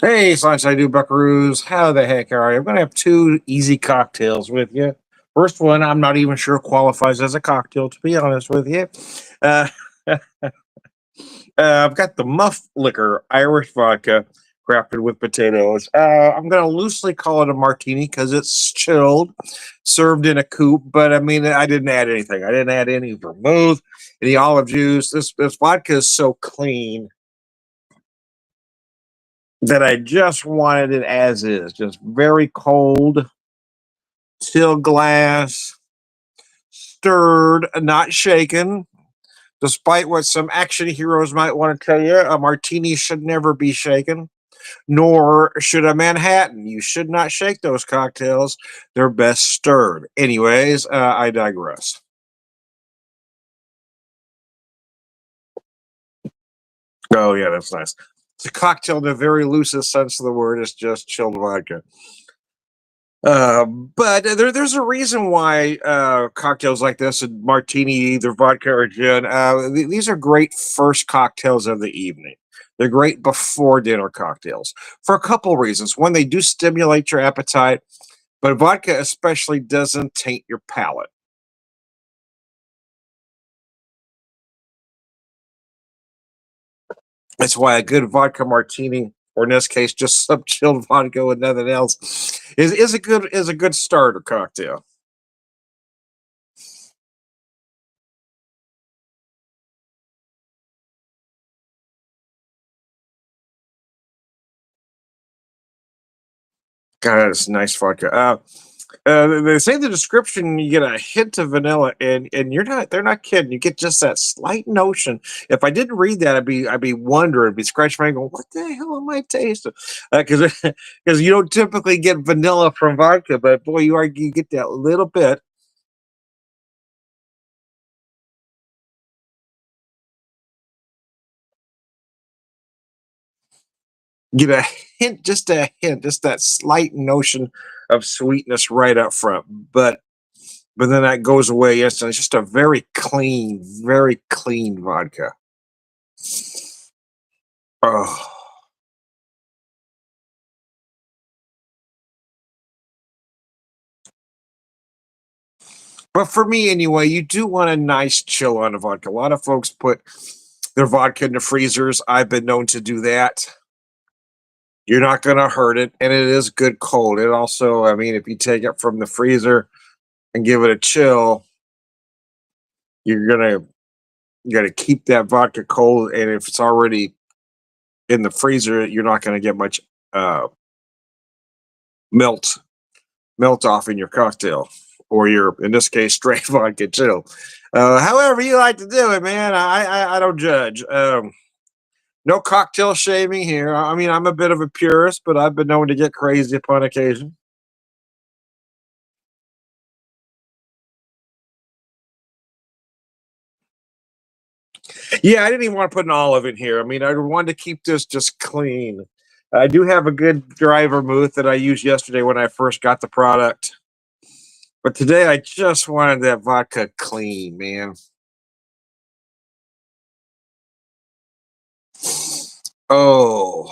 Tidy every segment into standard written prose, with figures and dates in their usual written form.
Hey, Sunshine Do Buckaroos. How the heck are you? I'm going to have two easy cocktails with you. First one, I'm not even sure qualifies as a cocktail, to be honest with you. Uh, I've got the Muff Liquor Irish vodka crafted with potatoes. I'm going to loosely call it a martini because it's chilled, served in a coupe. But I mean, I didn't add anything. I didn't add any vermouth, any olive juice. This vodka is so clean that I just wanted it as is, just very cold, still glass, stirred, not shaken. Despite what some action heroes might want to tell you, a martini should never be shaken, nor should a Manhattan. You should not shake those cocktails. They're best stirred. Anyways, I digress. Oh, yeah, that's nice. It's a cocktail in the very loosest sense of the word. It's just chilled vodka. But there's a reason why cocktails like this, and martini, either vodka or gin, these are great first cocktails of the evening. They're great before dinner cocktails for a couple reasons. One, they do stimulate your appetite, but vodka especially doesn't taint your palate. That's why a good vodka martini, or in this case, just some chilled vodka with nothing else, is a good starter cocktail. God, that's nice vodka. They say the description you get a hint of vanilla, and they're not kidding. You get just that slight notion. If I didn't read that, I'd be wondering, be scratching my head, going, "What the hell am I tasting?" Because because you don't typically get vanilla from vodka, but boy, you get that little bit. Get a hint, just a hint, just that slight notion of sweetness right up front. But then that goes away instantly. It's just a very clean vodka. Oh. But for me anyway, you do want a nice chill on a vodka. A lot of folks put their vodka in the freezers. I've been known to do that. You're not going to hurt it, and it is good cold. It also, I mean, if you take it from the freezer and give it a chill, you're gonna keep that vodka cold. And if it's already in the freezer, you're not going to get much uh, melt melt off in your cocktail, or your, in this case, straight vodka chill. However you like to do it, man. I don't judge. No cocktail shaming here. I mean, I'm a bit of a purist, but I've been known to get crazy upon occasion. Yeah, I didn't even want to put an olive in here. I mean, I wanted to keep this just clean. I do have a good dry vermouth that I used yesterday when I first got the product, but today I just wanted that vodka clean, man. Oh,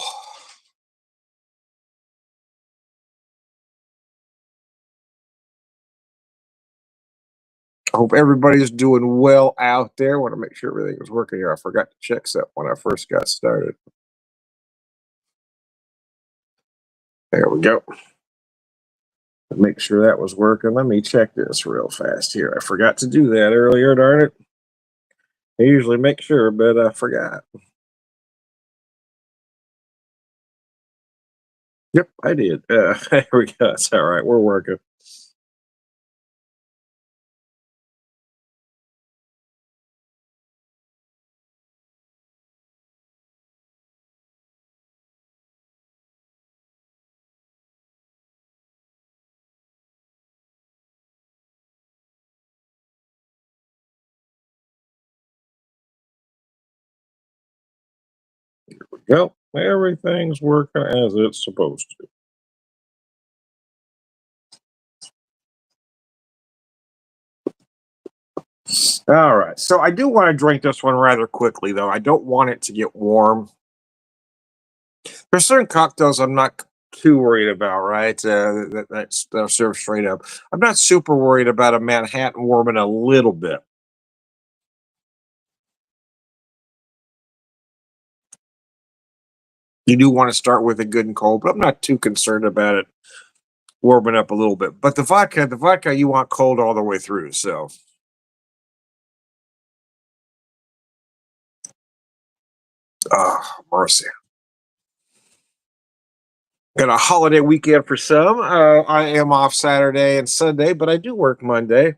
I hope everybody's doing well out there. Want to make sure everything was working here. I forgot to check that when I first got started. There we go. Make sure that was working. Let me check this real fast here. I forgot to do that earlier, darn it. I usually make sure, but I forgot. Yep, I did. There we go. That's all right. We're working. Yep, everything's working as it's supposed to. All right. So I do want to drink this one rather quickly, though. I don't want it to get warm. There's certain cocktails I'm not too worried about, right? That's served straight up. I'm not super worried about a Manhattan warming a little bit. You do want to start with a good and cold, but I'm not too concerned about it warming up a little bit. But the vodka you want cold all the way through. So, mercy. Got a holiday weekend for some. I am off Saturday and Sunday, but I do work Monday,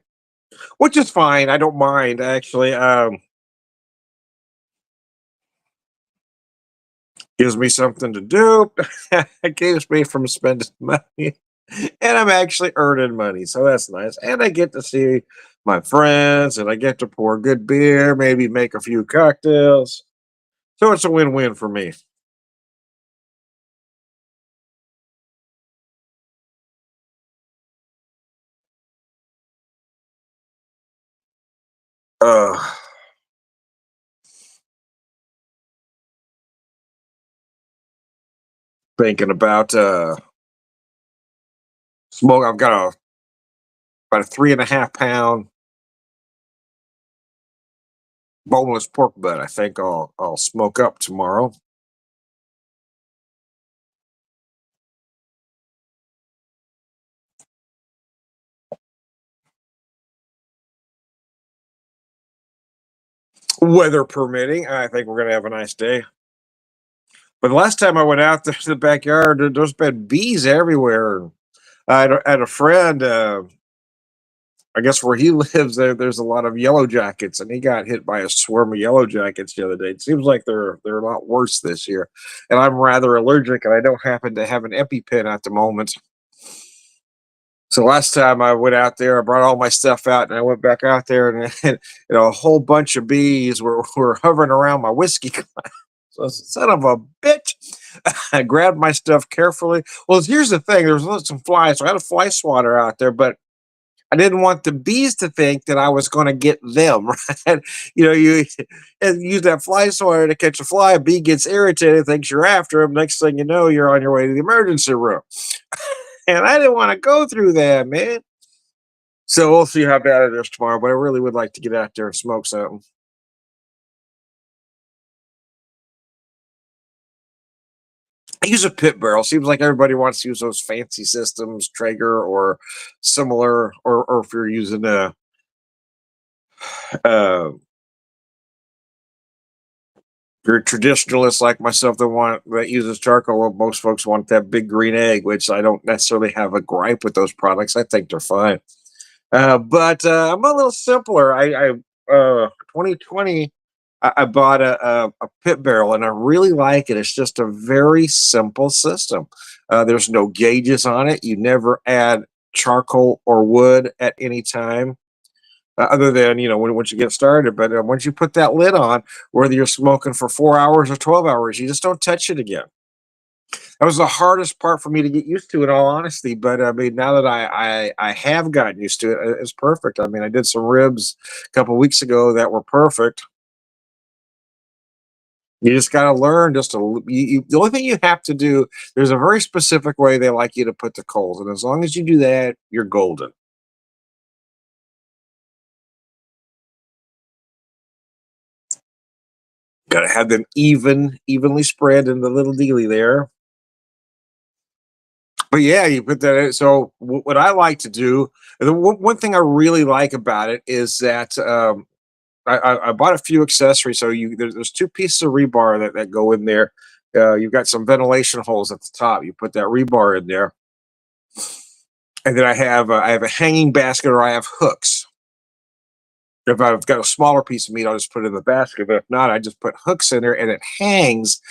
which is fine. I don't mind actually. Gives me something to do. It keeps me from spending money, and I'm actually earning money, so that's nice. And I get to see my friends, and I get to pour good beer, maybe make a few cocktails. So it's a win-win for me. Uh, Thinking about smoke. I've got about a 3.5 pound boneless pork butt. I think I'll smoke up tomorrow. Weather permitting, I think we're gonna have a nice day. But the last time I went out there to the backyard, there's been bees everywhere. I had a friend, I guess where he lives, there's a lot of yellow jackets, and he got hit by a swarm of yellow jackets the other day. It seems like they're a lot worse this year, and I'm rather allergic, and I don't happen to have an EpiPen at the moment. So last time I went out there, I brought all my stuff out, and I went back out there, and, a whole bunch of bees were hovering around my whiskey. So son of a bitch. I grabbed my stuff carefully. Well, here's the thing: there was some flies, so I had a fly swatter out there, but I didn't want the bees to think that I was going to get them. Right? You and use that fly swatter to catch a fly. A bee gets irritated, thinks you're after him. Next thing you know, you're on your way to the emergency room. And I didn't want to go through that, man. So we'll see how bad it is tomorrow. But I really would like to get out there and smoke something. I use a pit barrel. Seems like everybody wants to use those fancy systems, Traeger or similar, or if you're using uh, if you're a traditionalist like myself that uses charcoal, well, most folks want that big green egg, which I don't necessarily have a gripe with those products. I think they're fine. But I'm a little simpler. 2020, I bought a pit barrel, and I really like it. It's just a very simple system. There's no gauges on it. You never add charcoal or wood at any time, other than once you get started. But once you put that lid on, whether you're smoking for 4 hours or 12 hours, you just don't touch it again. That was the hardest part for me to get used to, in all honesty. But I mean, now that I have gotten used to it, it's perfect. I mean, I did some ribs a couple weeks ago that were perfect. You just got to learn just to. The only thing you have to do. There's a very specific way they like you to put the coals, and as long as you do that, you're golden. Got to have them evenly spread in the little dealy there. But yeah, you put that in. So what I like to do, and the one thing I really like about it is that I bought a few accessories. So there's two pieces of rebar that go in there. You've got some ventilation holes at the top. You put that rebar in there, and then I have a hanging basket, or I have hooks. If I've got a smaller piece of meat, I'll just put it in the basket. But if not, I just put hooks in there, and it hangs.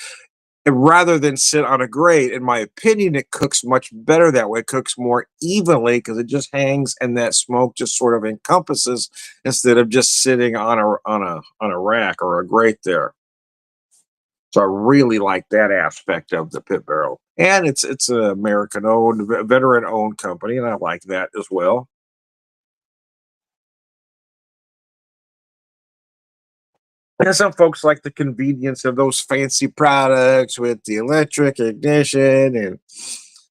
And rather than sit on a grate, in my opinion, it cooks much better that way. It cooks more evenly because it just hangs, and that smoke just sort of encompasses instead of just sitting on a rack or a grate there. So I really like that aspect of the pit barrel, and it's an American owned, veteran owned company, and I like that as well. And some folks like the convenience of those fancy products with the electric ignition and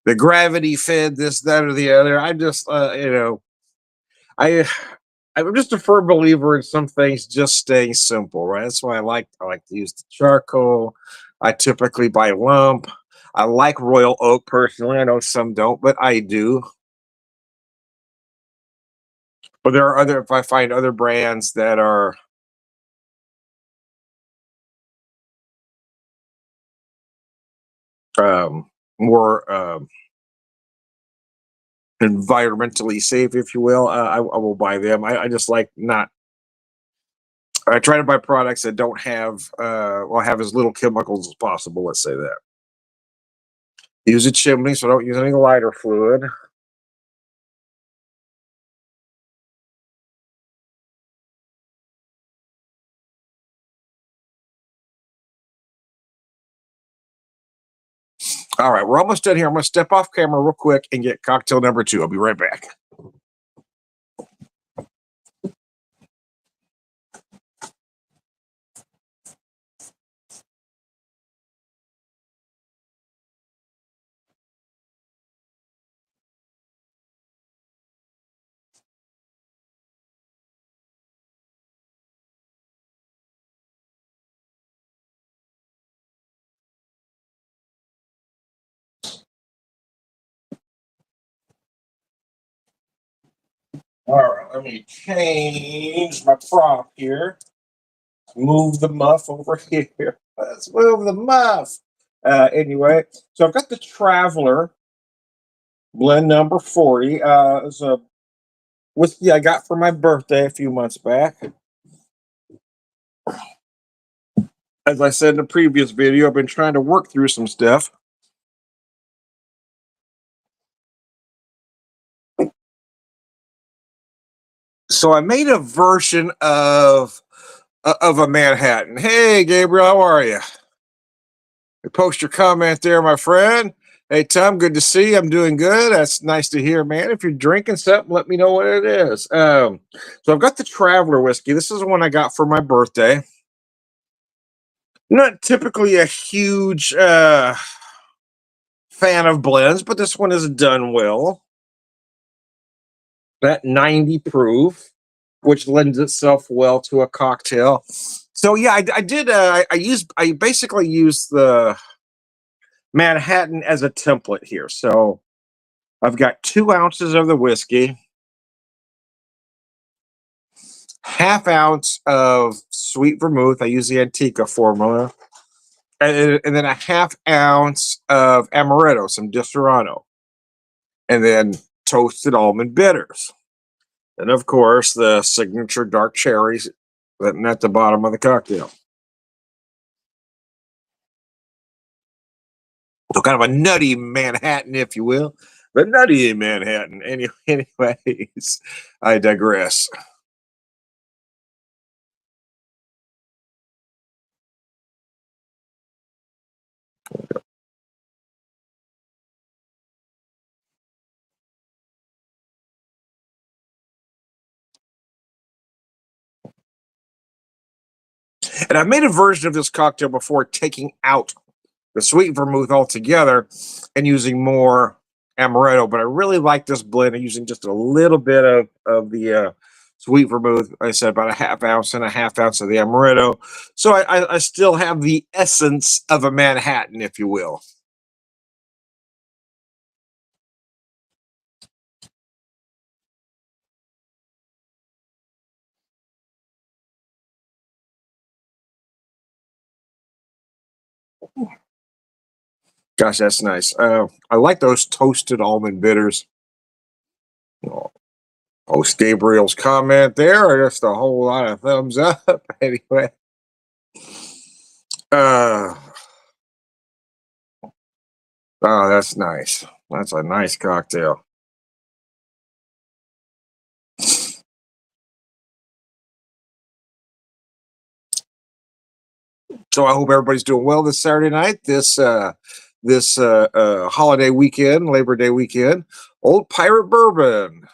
the gravity fed this, that, or the other. I just, I I'm just a firm believer in some things just staying simple, right? That's why I like to use the charcoal. I typically buy lump. I like Royal Oak personally. I know some don't, but I do. But there are other if I find other brands that are more environmentally safe, if you will, I will buy them. I just like not. I try to buy products that don't have well have as little chemicals as possible. Let's say that. Use a chimney, so don't use any lighter fluid. All right, we're almost done here. I'm going to step off camera real quick and get cocktail number two. I'll be right back. All right, let me change my prop here. Move the muff over here. Let's move the muff. Anyway, so I've got the Traveler blend number 40. It's a whiskey I got for my birthday a few months back. As I said in the previous video, I've been trying to work through some stuff. So I made a version of a Manhattan. Hey, Gabriel, how are you? Post your comment there, my friend. Hey, Tom, good to see you. I'm doing good. That's nice to hear, man. If you're drinking something, let me know what it is. So I've got the Traveler whiskey. This is the one I got for my birthday. Not typically a huge fan of blends, but this one is done well. That 90 proof, which lends itself well to a cocktail. So yeah, I did. I basically used the Manhattan as a template here. So I've got 2 ounces of the whiskey, half ounce of sweet vermouth. I use the Antica formula, and then a half ounce of amaretto, some Disaronno, and then toasted almond bitters. And of course, the signature dark cherries sitting at the bottom of the cocktail. So kind of a nutty Manhattan, if you will. But nutty Manhattan. Anyways, I digress. And I made a version of this cocktail before taking out the sweet vermouth altogether and using more amaretto. But I really like this blend of using just a little bit of the sweet vermouth. I said about a half ounce and a half ounce of the amaretto. So I still have the essence of a Manhattan, if you will. Gosh, that's nice. I like those toasted almond bitters. Oh, Host Gabriel's comment there, just a whole lot of thumbs up. Anyway, uh, oh, that's nice. That's a nice cocktail. So I hope everybody's doing well this Saturday night, this holiday weekend, Labor Day weekend. Old Pirate Bourbon.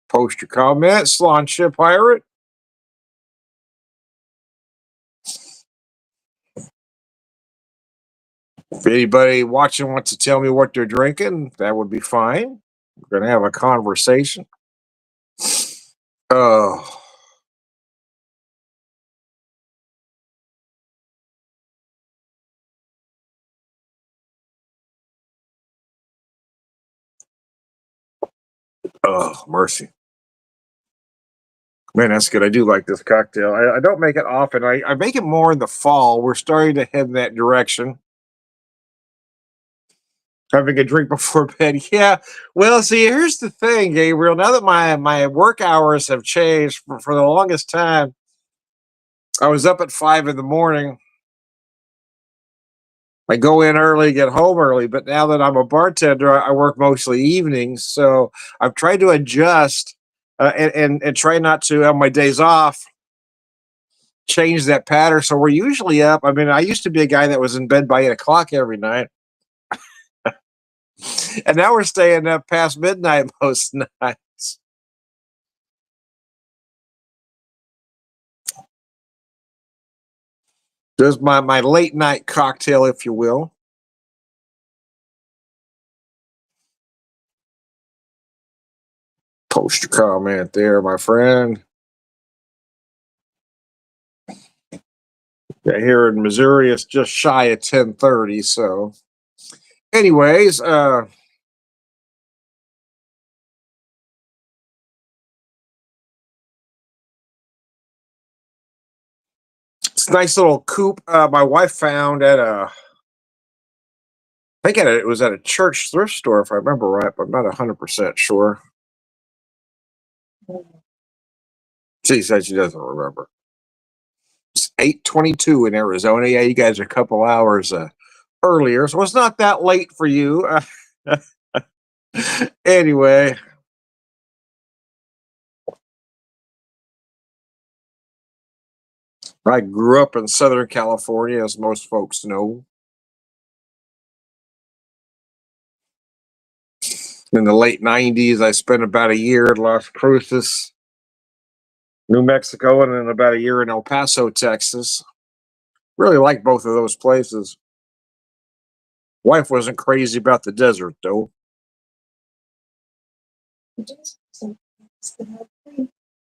Post your comment, Slancha Pirate. If anybody watching wants to tell me what they're drinking, that would be fine. We're going to have a conversation. Oh, oh, mercy. Man, that's good. I do like this cocktail. I don't make it often. I make it more in the fall. We're starting to head in that direction. Having a drink before bed. Yeah. Well, see, here's the thing, Gabriel. Now that my work hours have changed for the longest time, I was up at 5 in the morning. I go in early, get home early, but now that I'm a bartender, I work mostly evenings. So I've tried to adjust and try not to on my days off change that pattern. So we're usually up. I mean, I used to be a guy that was in bed by 8 o'clock every night, and now we're staying up past midnight most nights. There's my late night cocktail, if you will. Post your comment there, my friend. Yeah, here in Missouri, it's just shy of 10:30. So, anyways, it's a nice little coupe my wife found at I think it was at a church thrift store, if I remember right, but I'm not 100% sure. She said she doesn't remember. It's 8:22 in Arizona. Yeah, you guys are a couple hours earlier, so it's not that late for you. Anyway, I grew up in Southern California, as most folks know. In the late 90s, I spent about a year in Las Cruces, New Mexico, and then about a year in El Paso, Texas. Really liked both of those places. Wife wasn't crazy about the desert, though.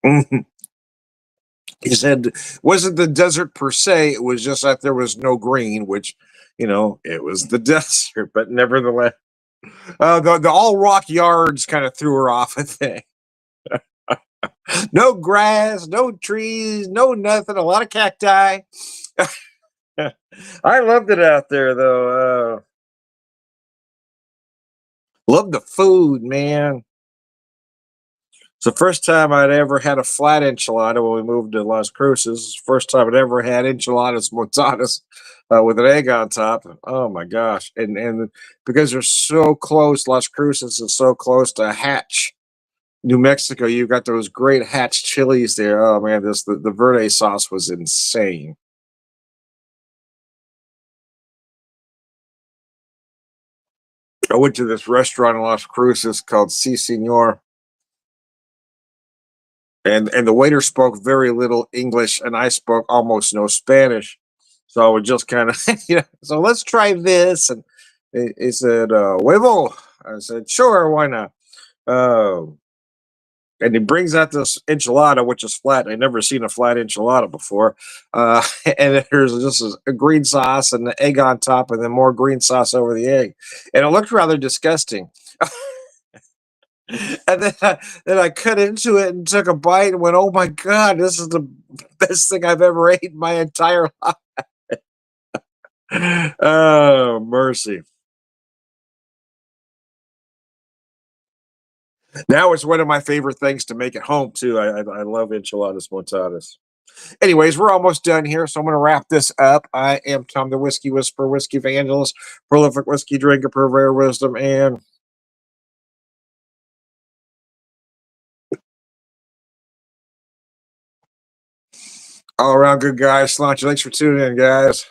He said, wasn't the desert per se, it was just that there was no green, which, it was the desert, but nevertheless, the all rock yards kind of threw her off, I think. No grass, no trees, no nothing, a lot of cacti. I loved it out there, though. Loved the food, man. It's the first time I'd ever had a flat enchilada when we moved to Las Cruces. First time I'd ever had enchiladas montadas with an egg on top. Oh my gosh! And because they're so close, Las Cruces is so close to Hatch, New Mexico. You got those great Hatch chilies there. Oh man, the verde sauce was insane. I went to this restaurant in Las Cruces called Si Senor, and the waiter spoke very little English, and I spoke almost no Spanish. So I would just kind of, so let's try this. And he said, huevo. I said, sure, why not? Uh, and he brings out this enchilada, which is flat. I'd never seen a flat enchilada before. And there's just a green sauce and the egg on top, and then more green sauce over the egg. And it looked rather disgusting. And then I cut into it and took a bite and went, "Oh my god, this is the best thing I've ever ate in my entire life." Oh mercy! Now it's one of my favorite things to make at home too. I love enchiladas montadas. Anyways, we're almost done here, so I'm going to wrap this up. I am Tom, the Whiskey Whisperer, Whiskey Evangelist, prolific whiskey drinker, purveyor of wisdom, and all around good guy. Sláinte. Thanks for tuning in, guys.